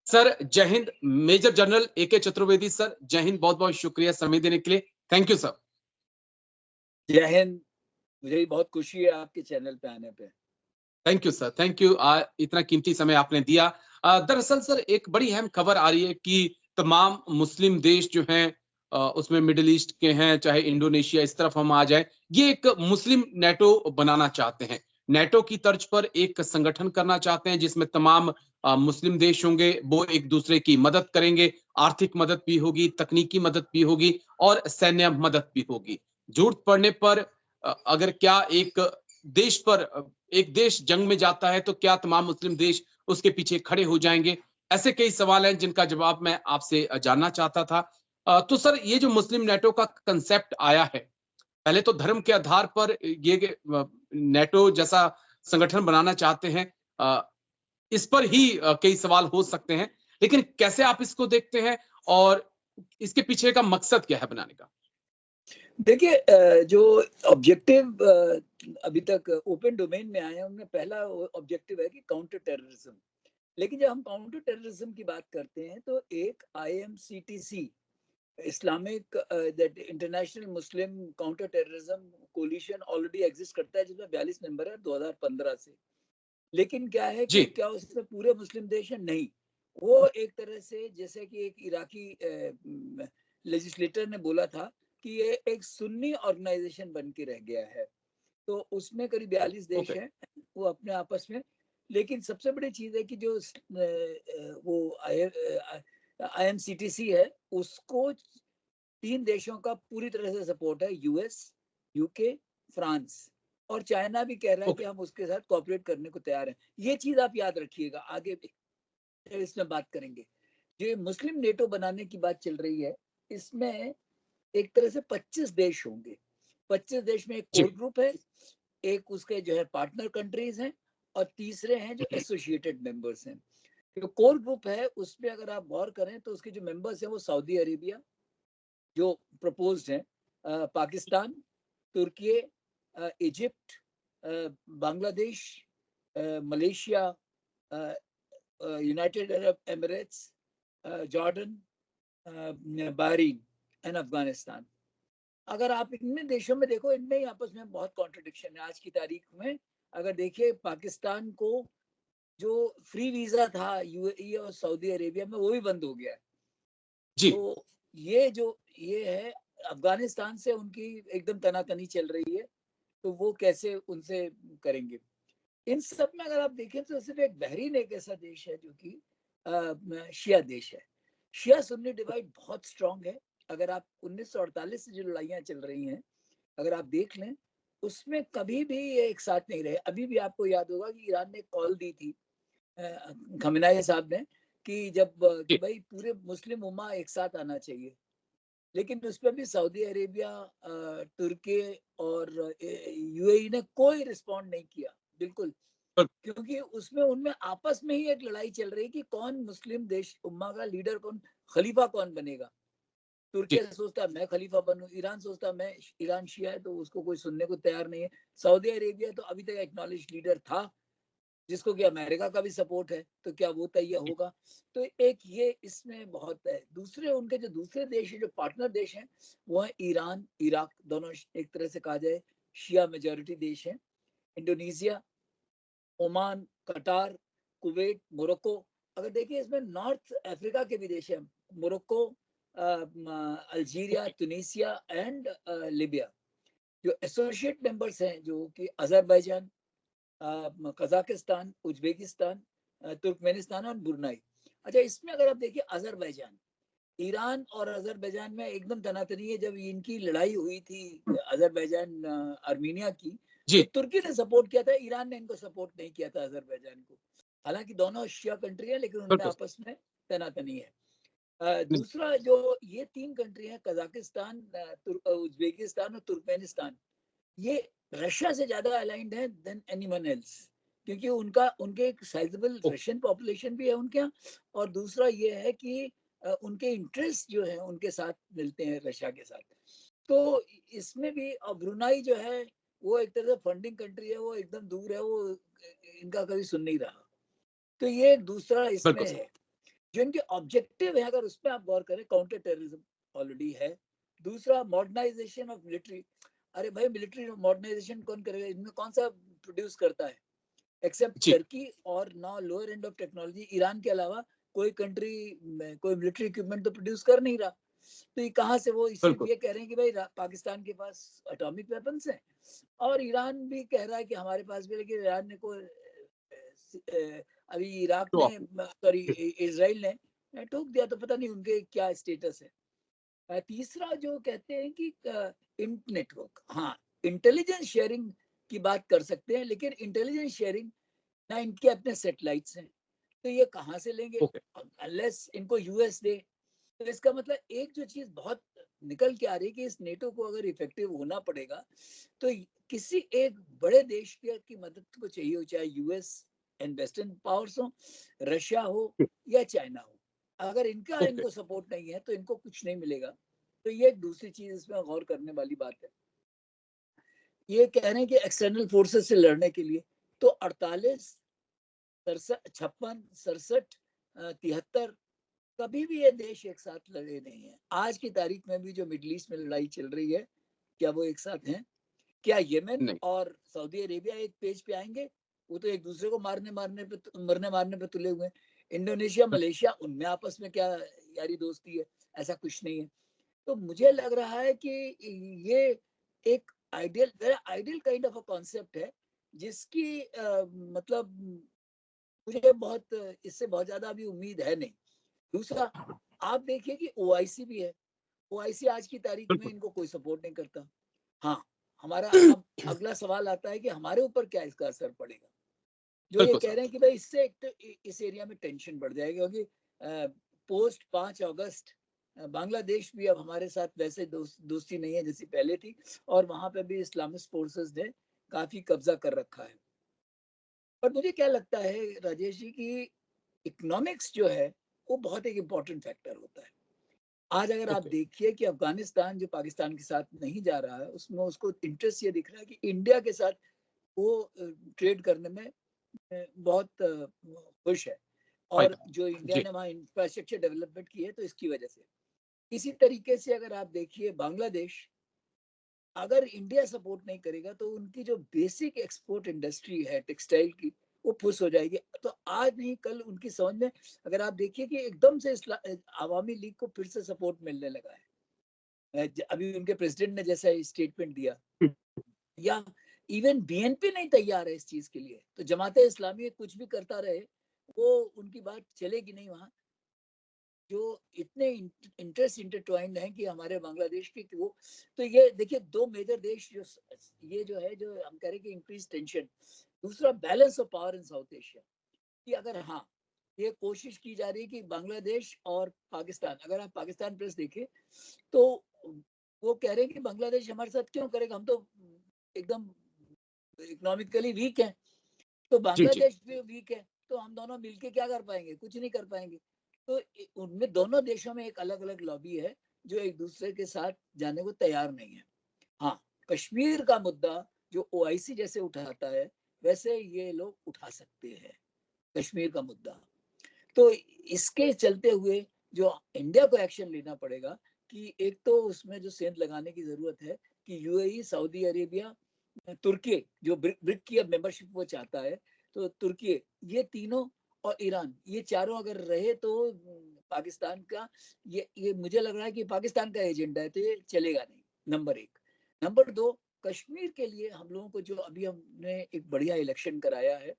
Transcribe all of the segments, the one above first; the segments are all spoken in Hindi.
सर जय हिंद। मेजर जनरल एके चतुर्वेदी सर, जय हिंद। बहुत बहुत शुक्रिया समय देने के लिए। Thank you sir. जय हिंद। मुझे भी बहुत खुशी है आपके चैनल पे आने पे। Thank you sir, thank you. इतना कीमती समय आपने दिया। दरअसल सर एक बड़ी अहम खबर आ रही है कि तमाम मुस्लिम देश जो हैं, उसमें मिडिल ईस्ट के हैं, चाहे इंडोनेशिया, इस तरफ हम आ जाए, ये एक मुस्लिम नेटो बनाना चाहते हैं। नेटो की तर्ज पर एक संगठन करना चाहते हैं जिसमें तमाम मुस्लिम देश होंगे, वो एक दूसरे की मदद करेंगे। आर्थिक मदद भी होगी, तकनीकी मदद भी होगी और सैन्य मदद भी होगी। जरूरत पड़ने पर अगर क्या एक देश जंग में जाता है तो क्या तमाम मुस्लिम देश उसके पीछे खड़े हो जाएंगे? ऐसे कई सवाल हैं जिनका जवाब मैं आपसे जानना चाहता था। तो सर ये जो मुस्लिम नेटो का कंसेप्ट आया है, पहले तो धर्म के आधार पर ये नेटो जैसा संगठन बनाना चाहते हैं। इस पर ही कई सवाल हो सकते हैं, लेकिन कैसे आप इसको देखते हैं और इसके पीछे का मकसद क्या है बनाने का? देखिए, जो ऑब्जेक्टिव अभी तक ओपन डोमेन में आए हैं उनमें पहला ऑब्जेक्टिव है कि काउंटर टेररिज्म। लेकिन जब हम काउंटर टेररिज्म की बात करते हैं तो एक IMCTC, Islamic that international Muslim counter terrorism coalition already exist करता है जिसमें 42 मेंबर है 2015 से। लेकिन क्या है जी। कि क्या उसमें पूरे मुस्लिम देश हैं? नहीं। वो एक तरह से जैसे कि एक इराकी लेजिस्लेटर ने बोला था कि ये एक सुन्नी ऑर्गेनाइजेशन बन के रह गया है। तो उसमें करीब 42 देश ओके। हैं वो अपने आपस में। लेकिन सबसे बड़ी चीज है कि जो वो IMCTC है उसको 3 देशों का पूरी तरह से सपोर्ट है, US, UK, फ्रांस। और चाइना भी कह रहा है कि ओके। हम उसके साथ कोऑपरेट करने को तैयार हैं। ये चीज आप याद रखिएगा, आगे भी इसमें बात करेंगे। जो मुस्लिम नेटो बनाने की बात चल रही है, इसमें एक तरह से 25 देश होंगे। 25 देश में एक जी। कोर ग्रुप है, एक उसके जो है पार्टनर कंट्रीज हैं, और तीसरे हैं जो एसोसिएटेड मेंबर्स हैं। जो कोर ग्रुप है उसमें अगर आप गौर करें तो उसके जो मेंबर्स हैं वो सऊदी अरेबिया जो प्रपोज्ड है, पाकिस्तान, तुर्की, Egypt, Bangladesh, Malaysia, United Arab Emirates, Jordan, Bahrain and Afghanistan. अगर आप इनमें देशों में देखो, इनमें ही आपस में बहुत कॉन्ट्रडिक्शन है आज की तारीख में। अगर देखिए पाकिस्तान को जो फ्री वीजा था UAE और सऊदी अरेबिया में वो भी बंद हो गया है। जी। तो ये है, अफगानिस्तान से उनकी एकदम तनातनी चल रही है, तो वो कैसे उनसे करेंगे। इन सब में अगर आप देखें तो सिर्फ एक बहरीन एक ऐसा देश है जो कि शिया देश है। शिया सुन्नी डिवाइड बहुत स्ट्रांग है। अगर आप 1948 से जो लड़ाइयाँ चल रही हैं अगर आप देख लें, उसमें कभी भी ये एक साथ नहीं रहे। अभी भी आपको याद होगा कि ईरान ने कॉल दी थी खमेनाई साहब ने कि कि जी। भाई पूरे मुस्लिम उम्मा एक साथ आना चाहिए। लेकिन उस पर भी सऊदी अरेबिया, तुर्की और UAE ने कोई रिस्पॉन्ड नहीं किया, बिल्कुल। क्योंकि उसमें उनमें आपस में ही एक लड़ाई चल रही कि कौन मुस्लिम देश उम्मा का लीडर, कौन खलीफा कौन बनेगा। तुर्की जी। सोचता है मैं खलीफा बनूं, ईरान सोचता है मैं, ईरान शिया है तो उसको कोई सुनने को तैयार नहीं है। सऊदी अरेबिया तो अभी तक एक्नॉलेज लीडर था जिसको कि अमेरिका का भी सपोर्ट है, तो क्या वो तय होगा। तो एक ये इसमें बहुत है। दूसरे उनके जो दूसरे देश है, जो पार्टनर देश हैं, वो है ईरान, इराक, दोनों एक तरह से कहा जाए शिया मेजोरिटी देश है। इंडोनेशिया, ओमान, कटार, कुवैत, मोरक्को। अगर देखिए इसमें नॉर्थ अफ्रीका के भी देश हैं, Morocco, Algeria, Tunisia and Libya. जो एसोसिएट मेंबर्स हैं जो कि अजरबैजान, कजाकिस्तान, उज्बेकिस्तान, तुर्कमेनिस्तान और ब्रुनाई। अच्छा, इसमें अगर आप देखिए अजरबैजान, ईरान और अजरबैजान में एकदम तनातनी है। जब इनकी लड़ाई हुई थी अजरबैजान आर्मीनिया की, तो जी। तुर्की ने सपोर्ट किया था, ईरान ने इनको सपोर्ट नहीं किया था अजरबैजान को। हालांकि दोनों शिया कंट्री है लेकिन उनमें बिल्कुल। आपस में तनातनी है। जी। दूसरा जो ये 3 कंट्री है, कजाकिस्तान, उज्बेकिस्तान और तुर्कमेनिस्तान, ये रशिया से ज्यादा अलाइंड है देन एनीवन एल्स। क्योंकि उनके एक साइजेबल ओ, रशियन पॉपुलेशन भी है उनके यहाँ। और दूसरा ये है कि उनके इंटरेस्ट जो है उनके साथ मिलते हैं रशिया के साथ। तो इसमें भी ब्रुनाई जो है वो एक तरह से फंडिंग कंट्री है, वो एकदम दूर है, वो इनका कभी सुन नहीं रहा। तो ये एक दूसरा इसमें बिल्कुल सर। है। जो इनके ऑब्जेक्टिव है, अगर उस पर आप गौर करें, काउंटर टेररिज्म ऑलरेडी है। दूसरा, मॉडर्नाइजेशन ऑफ मिलिट्री। अरे भाई, मिलिट्री मॉडर्नाइजेशन कौन करेगा? इनमें कौन सा प्रोड्यूस करता है एक्सेप्ट जी, टर्की और now lower end of technology Iran के अलावा कोई कंट्री में कोई मिलिट्री इक्विपमेंट तो प्रोड्यूस कर नहीं रहा। तो ये कहाँ से? वो सिर्फ बिल्कुल, ये कह रहे हैं कि भाई पाकिस्तान के पास एटॉमिक वेपन्स हैं, और ईरान भी कह रहा है कि हमारे पास भी, लेकिन ईरान ने को अभी इराक तो ने, आप सॉरी इजराइल ने ठोक दिया, तो पता नहीं उनके क्या स्टेटस है। तीसरा जो कहते हैं कि नेटवर्क, हाँ, इंटेलिजेंस शेयरिंग की बात कर सकते हैं, लेकिन इंटेलिजेंस शेयरिंग ना, इनके अपने सैटेलाइट्स हैं, तो ये कहाँ से लेंगे ओके, अनलेस इनको यूएस दे। तो इसका मतलब एक जो चीज बहुत निकल के आ रही है कि इस नेटो को अगर इफेक्टिव होना पड़ेगा तो किसी एक बड़े देश की मदद को चाहिए हो, चाहे यूएस एंड वेस्टर्न पावर्स हो, रशिया हो या चाइना हो। अगर इनका ओके, इनको सपोर्ट नहीं है तो इनको कुछ नहीं मिलेगा। तो ये एक दूसरी चीज इसमें गौर करने वाली बात है। ये कह रहे हैं कि एक्सटर्नल फोर्सेस से लड़ने के लिए तो 48, 56, 67, 73, कभी भी ये देश एक साथ लड़े नहीं है। आज की तारीख में भी जो मिडिल ईस्ट में लड़ाई चल रही है, क्या वो एक साथ हैं? क्या यमन नहीं, और सऊदी अरेबिया एक पेज पे आएंगे? वो तो एक दूसरे को मरने मारने पे तुले हुए हैं। इंडोनेशिया, मलेशिया, उनमें आपस में क्या यारी दोस्ती है? ऐसा कुछ नहीं है। तो मुझे लग रहा है कि ये एक ideal kind of a concept है, जिसकी मतलब मुझे बहुत इससे बहुत ज्यादा अभी उम्मीद है नहीं। दूसरा, आप देखिए कि ओआईसी भी है। ओआईसी आज की तारीख में बिल्कुल, इनको कोई सपोर्ट नहीं करता। हाँ, हमारा अब अगला सवाल आता है कि हमारे ऊपर क्या इसका असर पड़ेगा। जो ये बिल्कुल कह सर, रहे हैं कि भाई इससे एक तो इस एरिया में टेंशन बढ़ जाएगी, क्योंकि पोस्ट 5 अगस्त बांग्लादेश भी अब हमारे साथ वैसे दोस्ती नहीं है जैसी पहले थी, और वहां पे भी इस्लामिस्ट फोर्सेस ने काफी कब्जा कर रखा है। पर मुझे क्या लगता है राजेश जी की इकोनॉमिक्स जो है वो बहुत एक इम्पॉर्टेंट फैक्टर होता है। आज अगर आप ओके, देखिए कि अफगानिस्तान जो पाकिस्तान के साथ नहीं जा रहा है, उसमें उसको इंटरेस्ट ये दिख रहा है कि इंडिया के साथ वो ट्रेड करने में बहुत खुश है। और फायदा, जो इंडिया जी, ने वहाँ इंफ्रास्ट्रक्चर डेवलपमेंट की है, तो इसकी वजह से। इसी तरीके से अगर आप देखिए बांग्लादेश, अगर इंडिया सपोर्ट नहीं करेगा तो उनकी जो बेसिक एक्सपोर्ट इंडस्ट्री है टेक्सटाइल की, वो फुस हो जाएगी। तो आज नहीं कल उनकी समझ में, अगर आप देखिए कि एकदम से आवामी लीग को फिर से सपोर्ट मिलने लगा है। अभी उनके प्रेसिडेंट ने जैसा स्टेटमेंट दिया, या इवन बीएनपी नहीं तैयार है इस चीज के लिए, तो जमाते इस्लामी कुछ भी करता रहे, वो उनकी बात चलेगी नहीं वहां। जो इतने इंटरेस्ट इंटरट्वाइंड हैं कि हमारे बांग्लादेश के, कि वो, तो ये देखिए दो मेजर देश जो ये जो है, जो हम कह रहे हैं कि इंक्रीज टेंशन। दूसरा, balance of power in south Asia, कि अगर, हाँ, ये कोशिश की जा रही है कि बांग्लादेश और पाकिस्तान, अगर आप पाकिस्तान प्रेस देखें तो वो कह रहे हैं कि बांग्लादेश हमारे साथ क्यों करेगा, हम तो एकदम इकोनॉमिकली वीक है, तो जी, जी, बांग्लादेश भी वीक है, तो हम दोनों मिलके क्या कर पाएंगे? कुछ नहीं कर पाएंगे। तो उनमें दोनों देशों में एक अलग अलग लॉबी है जो एक दूसरे के साथ जाने को तैयार नहीं है। हाँ, कश्मीर का मुद्दा जो ओआईसी जैसे उठाता है, वैसे ये लोग उठा सकते हैं कश्मीर का मुद्दा। तो इसके चलते हुए जो इंडिया को एक्शन लेना पड़ेगा, कि एक तो उसमें जो सेंध लगाने की जरूरत है कि यूएई, सऊदी अरेबिया, तुर्की, जो ब्रिक की अब मेंबरशिप वो चाहता है, तो तुर्की, ये तीनों, और ईरान, ये चारों अगर रहे तो पाकिस्तान का, ये मुझे लग रहा है कि पाकिस्तान का एजेंडा है, तो ये चलेगा नहीं। नंबर एक। नंबर दो, कश्मीर के लिए हम लोगों को, जो अभी हमने एक बढ़िया इलेक्शन कराया है,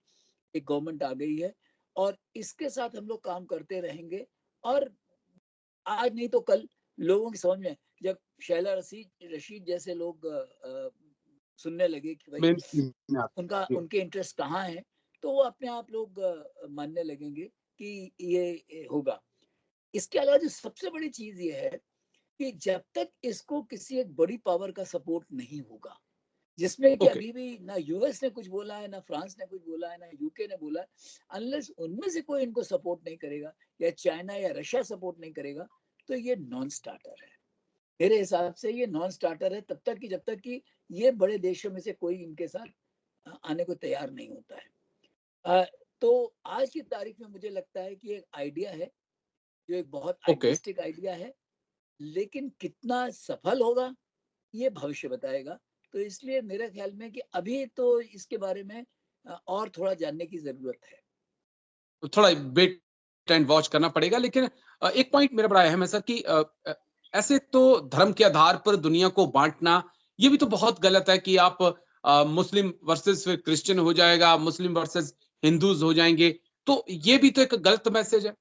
एक गवर्नमेंट आ गई है, और इसके साथ हम लोग काम करते रहेंगे। और आज नहीं तो कल लोगों की समझ में, जब शैला रशीद रशीद जैसे लोग सुनने लगे कि भाई मेन स्ट्रीम में आता उनका है, जी, उनके इंटरेस्ट कहाँ है, तो वो अपने आप लोग मानने लगेंगे कि ये होगा। इसके अलावा जो सबसे बड़ी चीज ये है कि जब तक इसको किसी एक बड़ी पावर का सपोर्ट नहीं होगा, जिसमें कि ओके, अभी भी ना यूएस ने कुछ बोला है, ना फ्रांस ने कुछ बोला है, ना यूके ने बोला है, अनलेस उनमें से कोई इनको सपोर्ट नहीं करेगा, या चाइना या रशिया सपोर्ट नहीं करेगा, तो ये नॉन स्टार्टर है। मेरे हिसाब से ये नॉन स्टार्टर है तब तक कि जब तक कि ये बड़े देशों में से कोई इनके साथ आने को तैयार नहीं होता है। अ, तो आज की तारीख में मुझे लगता है कि एक आइडिया है जो एक बहुत ओके। आइडियलिस्टिक आइडिया है, लेकिन कितना सफल होगा ये भविष्य बताएगा। तो इसलिए मेरे ख्याल में कि अभी तो इसके बारे में और थोड़ा जानने की जरूरत है। तो थोड़ा वेट एंड वॉच करना पड़ेगा, लेकिन एक पॉइंट मेरा बड़ा अहम है सर कि ऐसे तो धर्म के आधार पर दुनिया को बांटना ये भी तो बहुत गलत है कि आप मुस्लिम वर्सेस फिर क्रिश्चियन हो जाएगा, मुस्लिम वर्सेस हिंदूज हो जाएंगे, तो ये भी तो एक गलत मैसेज है।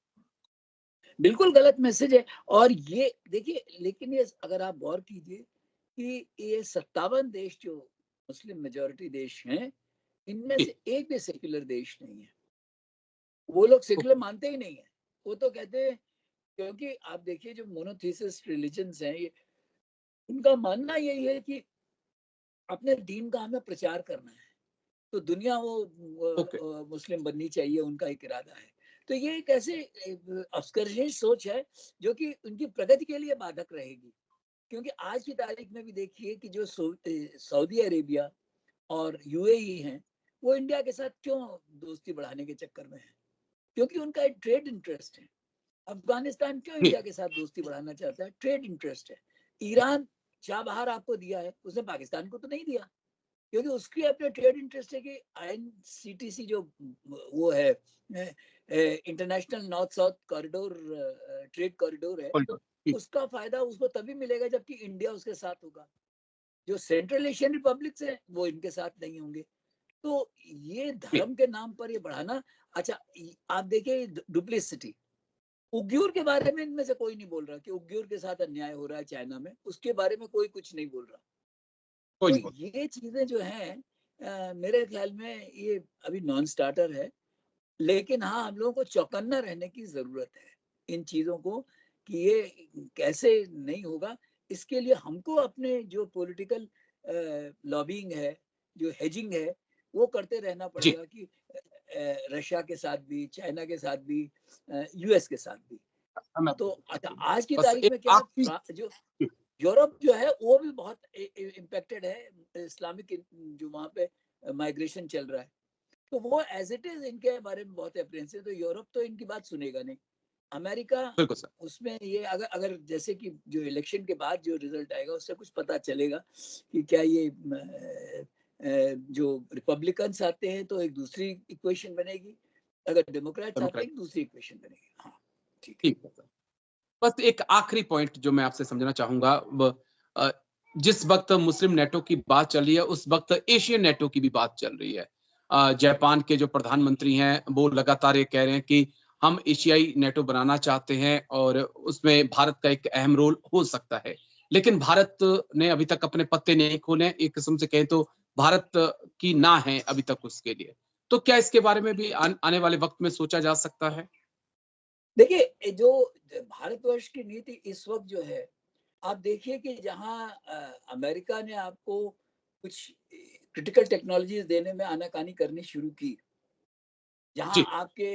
बिल्कुल गलत मैसेज है। और ये देखिए, लेकिन ये अगर आप गौर कीजिए कि ये 57 देश जो मुस्लिम मेजोरिटी देश हैं, इनमें जी। से एक भी सेक्युलर देश नहीं है। वो लोग सेक्युलर ओके। मानते ही नहीं है। वो तो कहते हैं, क्योंकि आप देखिए जो मोनोथीसिस रिलीजन्स हैं, ये उनका मानना यही है कि अपने दीन का हमें प्रचार करना है, तो दुनिया वो ओके। मुस्लिम बननी चाहिए, उनका एक इरादा है। तो ये एक ऐसे अपस्कर्शियन सोच है जो कि उनकी प्रगति के लिए बाधक रहेगी। क्योंकि आज की तारीख में भी देखिए कि जो सऊदी अरेबिया और यूएई हैं, वो इंडिया के साथ क्यों दोस्ती बढ़ाने के चक्कर में है? क्योंकि उनका एक ट्रेड इंटरेस्ट है। अफगानिस्तान क्यों जी। इंडिया के साथ दोस्ती बढ़ाना चाहता है? ट्रेड इंटरेस्ट है। ईरान चाबहार आपको दिया है, उसने पाकिस्तान को तो नहीं दिया, क्योंकि उसकी अपने ट्रेड इंटरेस्ट है कि आईएनसीटीसी जो वो है, international north south corridor, trade corridor है, बिल्कुल। जी। उसका फायदा उसको तभी मिलेगा जबकि इंडिया उसके साथ होगा। जो सेंट्रल एशियन रिपब्लिक्स है वो इनके साथ नहीं होंगे। तो ये जी। धर्म के नाम पर ये बढ़ाना। अच्छा, आप देखिए डुप्लिसिटी, उग्युर के बारे में इनमें से कोई नहीं बोल रहा कि उग्युर के साथ अन्याय हो रहा है चाइना में, उसके बारे में कोई कुछ नहीं बोल रहा। कोई तो नहीं बोल। ये चीजें जो हैं, मेरे ख्याल में ये अभी नॉन स्टार्टर है। लेकिन हाँ, हम लोगों को चौकन्ना रहने की जरूरत है इन चीजों को, कि ये कैसे नहीं होगा। इसके लिए हमको अपने जो पॉलिटिकल लॉबिंग है, जो हेजिंग है, वो करते रहना जी। पड़ेगा कि रशिया के साथ भी, चाइना के साथ भी, यूएस के साथ भी। मैं तो अच्छा, आज की बस तारीख एक में क्या आखिरी। है, जो यूरोप जो है वो भी बहुत इम्पेक्टेड है, इस्लामिक जो वहाँ पे माइग्रेशन चल रहा है। तो वो एज इट इज इनके बारे में बहुत अप्रेंसिव, तो यूरोप तो इनकी बात सुनेगा नहीं। अमेरिका, बिल्कुल सर। उसमें ये अगर अगर जैसे कि जो इलेक्शन के बाद जो रिजल्ट आएगा उससे कुछ पता चलेगा कि क्या ये जो रिपब्लिकन्स आते हैं तो एक दूसरी इक्वेशन बनेगी, अगर डेमोक्रेट्स आते हैं डेमोक्रेट। एक दूसरी इक्वेशन बनेगी। हाँ, ठीक है। ठीक है सर। बस एक आखिरी पॉइंट जो मैं आपसे समझना चाहूंगा, अ, जिस वक्त मुस्लिम नेटो की बात चल रही है उस वक्त एशियन नेटो की भी बात चल रही है। जापान के जो प्रधानमंत्री हैं वो लगातार ये कह रहे हैं कि हम एशियाई नेटो बनाना चाहते हैं और उसमें भारत का एक अहम रोल हो सकता है, लेकिन भारत ने अभी तक अपने पत्ते नहीं खोले। एक किस्म से कहें तो भारत की ना है अभी तक उसके लिए। तो क्या इसके बारे में भी आने वाले वक्त में सोचा जा सकता है? देखिए, जो भारतवर्ष की नीति इस वक्त जो है, आप देखिए कि जहाँ अमेरिका ने आपको कुछ क्रिटिकल टेक्नोलॉजीज देने में आनाकानी करनी शुरू की, जहाँ जी। आपके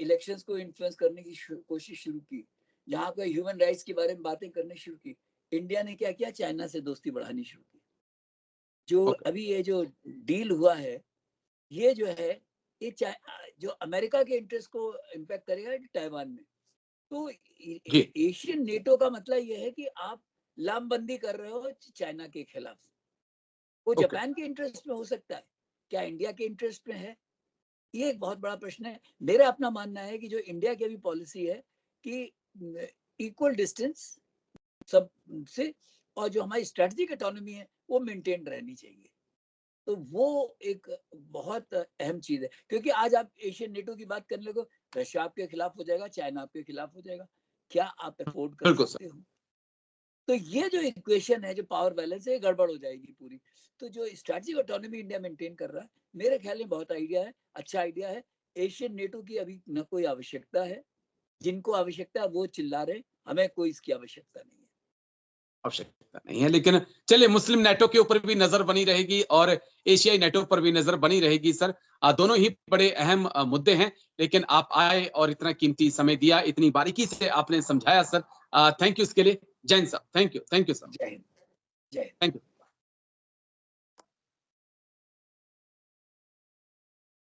इलेक्शंस को इन्फ्लुएंस करने की कोशिश शुरू की, जहाँ पे ह्यूमन राइट्स के बारे में बातें करनी शुरू की, इंडिया ने क्या किया? चाइना से दोस्ती बढ़ानी शुरू की। जो ओके। अभी ये जो डील हुआ है, ये जो है, ये जो अमेरिका के इंटरेस्ट को इम्पैक्ट करेगा ताइवान में। तो जी। एशियन नेटो का मतलब ये है कि आप लामबंदी कर रहे हो चाइना के खिलाफ। वो ओके। जापान के इंटरेस्ट में हो सकता है, क्या इंडिया के इंटरेस्ट में है? ये एक बहुत बड़ा प्रश्न है। मेरा अपना मानना है कि जो इंडिया की भी पॉलिसी है कि इक्वल डिस्टेंस सब से, और जो हमारी स्ट्रेटेजिक ऑटोनॉमी है वो मेंटेन रहनी चाहिए। तो वो एक बहुत अहम चीज है, क्योंकि आज आप एशियन नेटो की बात करने लगो, रशिया आपके खिलाफ हो जाएगा, चाइना आपके खिलाफ हो जाएगा। क्या आप अफोर्ड कर बिल्कुल सर। सकते हो? तो ये जो इक्वेशन है, जो पावर बैलेंस है, गड़बड़ हो जाएगी पूरी। तो जो स्ट्रेटेजिक ऑटोनॉमी इंडिया मेंटेन कर रहा है, मेरे ख्याल में बहुत आइडिया है, अच्छा आइडिया है। एशियन नेटो की अभी न कोई आवश्यकता है। जिनको आवश्यकता है वो चिल्ला रहे, हमें कोई इसकी आवश्यकता नहीं है। आवश्यकता नहीं है, लेकिन चलिए मुस्लिम नेटो के ऊपर भी नजर बनी रहेगी और एशियाई नेटो पर भी नजर बनी रहेगी सर। दोनों ही बड़े अहम मुद्दे हैं, लेकिन आप आए और इतना कीमती समय दिया, इतनी बारीकी से आपने समझाया सर। थैंक यू इसके लिए। जैन साहब, thank you, thank you sir. जय हिंद। जय हिंद। Thank you.